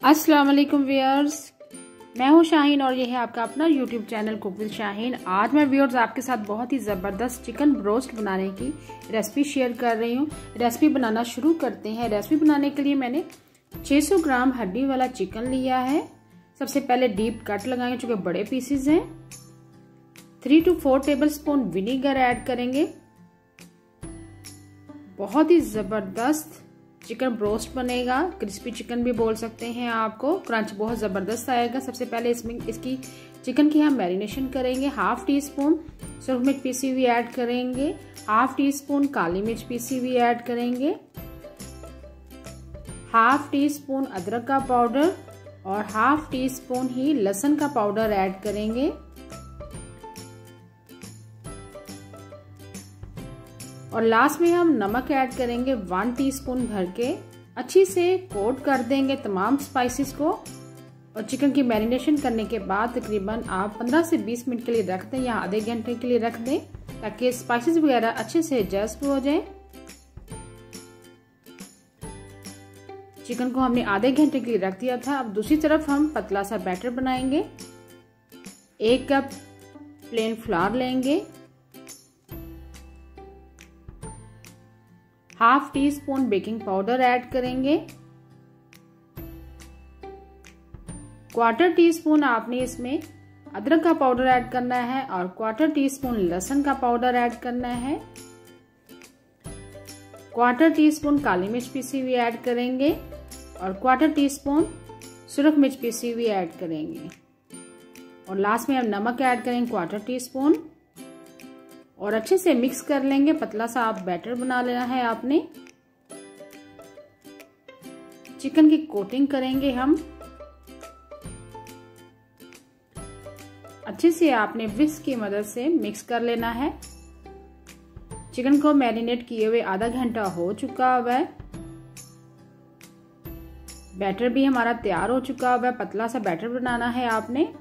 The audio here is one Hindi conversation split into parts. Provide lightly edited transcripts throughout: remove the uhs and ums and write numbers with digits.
अस्सलाम वालेकुम व्यूअर्स, मैं हूं शाहीन और यह है आपका अपना YouTube channel cook with Shaheen. आज मैं व्यूअर्स आपके साथ बहुत ही ज़बरदस्त चिकन ब्रोस्ट बनाने की रेसिपी शेयर कर रही हूं। रेसिपी बनाना शुरू करते हैं। रेसिपी बनाने के लिए मैंने 600 ग्राम हड्डी वाला चिकन लिया है। सबसे पहले डीप कट लगाएंगे, चूंकि बड़े पीसेज हैं। 3 to 4 टेबलस्पून विनीगर ऐड करेंगे। बहुत ही ज़बरदस्त चिकन ब्रोस्ट बनेगा, क्रिस्पी चिकन भी बोल सकते हैं आपको। क्रंच बहुत ज़बरदस्त आएगा। सबसे पहले इसकी चिकन की हम मैरिनेशन करेंगे। 1/2 टीस्पून सुरख मिर्च पीसी हुई ऐड करेंगे। 1/2 टीस्पून काली मिर्च पीसी हुई ऐड करेंगे। 1/2 टीस्पून अदरक का पाउडर और 1/2 टीस्पून ही लहसुन का पाउडर ऐड करेंगे। और लास्ट में हम नमक ऐड करेंगे 1 टीस्पून भर के। अच्छी से कोट कर देंगे तमाम स्पाइसेस को। और चिकन की मैरिनेशन करने के बाद तकरीबन आप 15 से 20 मिनट के लिए रख दें या आधे घंटे के लिए रख दें, ताकि स्पाइसेस वगैरह अच्छे से जज्ब हो जाएं। चिकन को हमने आधे घंटे के लिए रख दिया था। अब दूसरी तरफ हम पतला सा बैटर बनाएंगे। 1 कप प्लेन फ्लावर लेंगे। 1/2 टीस्पून बेकिंग पाउडर ऐड करेंगे। 1/4 टीस्पून आपने इसमें अदरक का पाउडर ऐड करना है और 1/4 टीस्पून लहसुन का पाउडर ऐड करना है। 1/4 टीस्पून काली मिर्च पीसी हुई ऐड करेंगे और 1/4 टीस्पून सुरख मिर्च पीसी हुई ऐड करेंगे। और लास्ट में हम नमक ऐड करेंगे 1/4 टीस्पून और अच्छे से मिक्स कर लेंगे। पतला सा आप बैटर बना लेना है आपने। चिकन की कोटिंग करेंगे हम। अच्छे से आपने विस्क की मदद से मिक्स कर लेना है। चिकन को मैरिनेट किए हुए आधा घंटा हो चुका हुआ है। बैटर भी हमारा तैयार हो चुका हुआ है। पतला सा बैटर बनाना है आपने।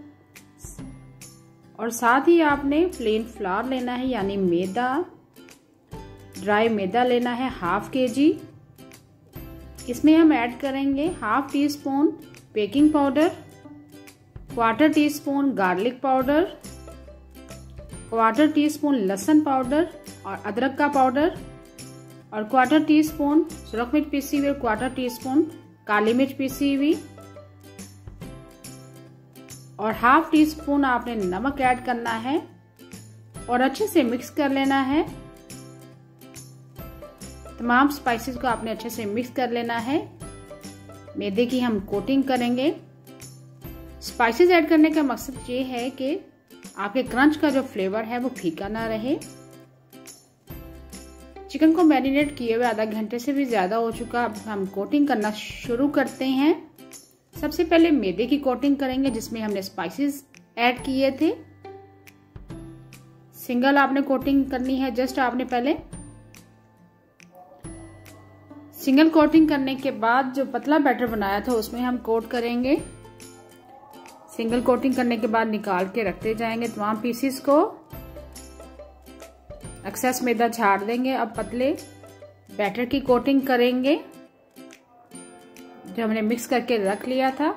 और साथ ही आपने प्लेन फ्लावर लेना है, यानी मैदा, ड्राई मैदा लेना है 1/2 kg। इसमें हम ऐड करेंगे 1/2 teaspoon baking powder, 1/4 teaspoon garlic powder, 1/4 teaspoon लहसुन पाउडर और अदरक का पाउडर और 1/4 टीस्पून सुरख मिर्च पीसी हुई, 1/4 टीस्पून काली मिर्च पीसी हुई और 1/2 टीस्पून आपने नमक ऐड करना है और अच्छे से मिक्स कर लेना है। तमाम स्पाइसेस को आपने अच्छे से मिक्स कर लेना है। मैदे की हम कोटिंग करेंगे। स्पाइसेस ऐड करने का मकसद ये है कि आपके क्रंच का जो फ्लेवर है वो फीका ना रहे। चिकन को मैरिनेट किए हुए आधा घंटे से भी ज्यादा हो चुका। अब हम कोटिंग करना शुरू करते हैं। सबसे पहले मैदे की कोटिंग करेंगे, जिसमें हमने स्पाइसेस ऐड किए थे। सिंगल आपने कोटिंग करनी है। जस्ट आपने पहले सिंगल कोटिंग करने के बाद जो पतला बैटर बनाया था उसमें हम कोट करेंगे। सिंगल कोटिंग करने के बाद निकाल के रखते जाएंगे तमाम पीसेस को। एक्सेस मैदा झाड़ देंगे। अब पतले बैटर की कोटिंग करेंगे जो हमने मिक्स करके रख लिया था।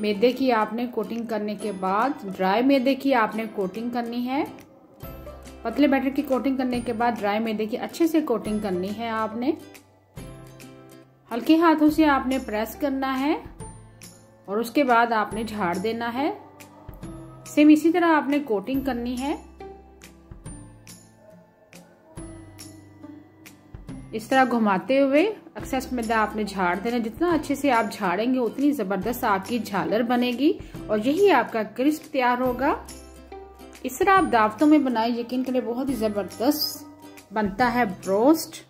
मैदे की आपने कोटिंग करने के बाद ड्राई मैदे की आपने कोटिंग करनी है। पतले बैटर की कोटिंग करने के बाद ड्राई मैदे की अच्छे से कोटिंग करनी है आपने। हल्के हाथों से आपने प्रेस करना है और उसके बाद आपने झाड़ देना है। सेम इसी तरह आपने कोटिंग करनी है। इस तरह घुमाते हुए एक्सेस मैदा आपने झाड़ देना। जितना अच्छे से आप झाड़ेंगे उतनी जबरदस्त आपकी झालर बनेगी और यही आपका क्रिस्प तैयार होगा। इस तरह आप दावतों में बनाए, यकीन करें बहुत ही जबरदस्त बनता है ब्रोस्ट।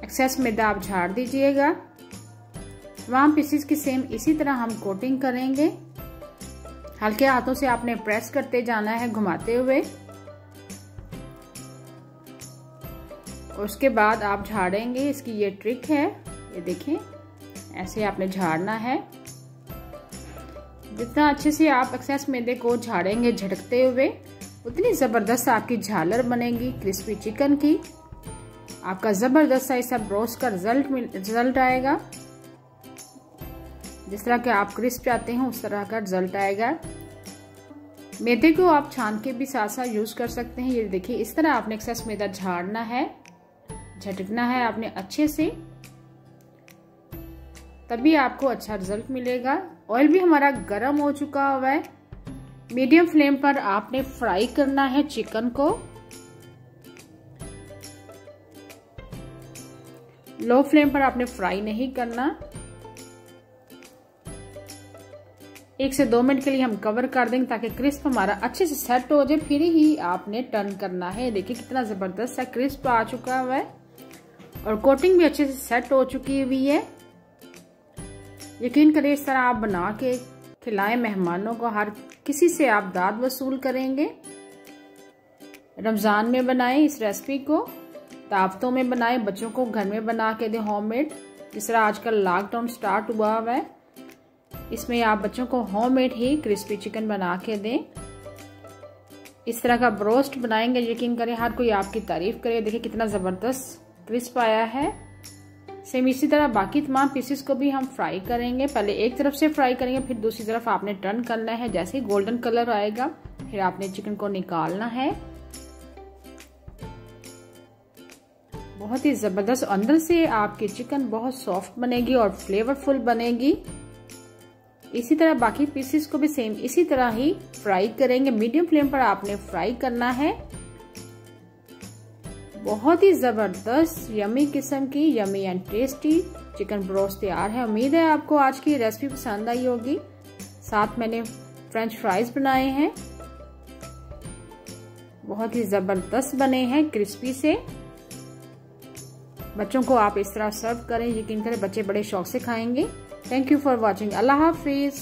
एक्सेस मैदा आप झाड़ दीजिएगा। तमाम पीसेस की सेम इसी तरह हम कोटिंग करेंगे। हल्के हाथों से आपने प्रेस करते जाना है घुमाते हुए। और उसके बाद आप झाड़ेंगे। इसकी ये ट्रिक है, ये देखें, ऐसे आपने झाड़ना है। जितना अच्छे से आप एक्सेस मैदे को झाड़ेंगे झटकते हुए, उतनी ज़बरदस्त आपकी झालर बनेगी क्रिस्पी चिकन की। आपका ज़बरदस्त सा ऐसा ब्रोस्ट का रिजल्ट आएगा। जिस तरह के आप क्रिस्प चाहते हैं उस तरह का रिजल्ट आएगा। मैदे को आप छान के भी साथ साथ यूज कर सकते हैं। ये देखिए इस तरह आपने एक्सेस मैदा झाड़ना है, झटकना है आपने अच्छे से, तभी आपको अच्छा रिजल्ट मिलेगा। ऑयल भी हमारा गर्म हो चुका हुआ है। मीडियम फ्लेम पर आपने फ्राई करना है चिकन को। लो फ्लेम पर आपने फ्राई नहीं करना। 1 से 2 मिनट के लिए हम कवर कर देंगे ताकि क्रिस्प हमारा अच्छे से सेट हो जाए, फिर ही आपने टर्न करना है। देखिए कितना जबरदस्त सा क्रिस्प आ चुका हुआ है और कोटिंग भी अच्छे से सेट हो चुकी हुई है। यकीन करें इस तरह आप बना के खिलाएं मेहमानों को, हर किसी से आप दाद वसूल करेंगे। रमजान में बनाएं इस रेसिपी को, दावतों में बनाएं, बच्चों को घर में बना के दें होममेड। जिस तरह आजकल लॉकडाउन स्टार्ट हुआ है, इसमें आप बच्चों को होममेड ही क्रिस्पी चिकन बना के दें। इस तरह का ब्रोस्ट बनाएंगे, यकीन करें हर कोई आपकी तारीफ करे। देखिए कितना जबरदस्त क्रिस्प आया है। सेम इसी तरह बाकी तमाम पीसेस को भी हम फ्राई करेंगे। पहले एक तरफ से फ्राई करेंगे, फिर दूसरी तरफ आपने टर्न करना है। जैसे ही गोल्डन कलर आएगा फिर आपने चिकन को निकालना है। बहुत ही जबरदस्त अंदर से आपकी चिकन बहुत सॉफ्ट बनेगी और फ्लेवरफुल बनेगी। इसी तरह बाकी पीसेस को भी सेम इसी तरह ही फ्राई करेंगे। मीडियम फ्लेम पर आपने फ्राई करना है। बहुत ही जबरदस्त यमी किस्म की yummy and tasty chicken broast तैयार है। उम्मीद है आपको आज की रेसिपी पसंद आई होगी। साथ मैंने फ्रेंच फ्राइज बनाए हैं, बहुत ही जबरदस्त बने हैं क्रिस्पी से। बच्चों को आप इस तरह सर्व करें, यकीन करें बच्चे बड़े शौक से खाएंगे। Thank you for watching. Allah Hafiz.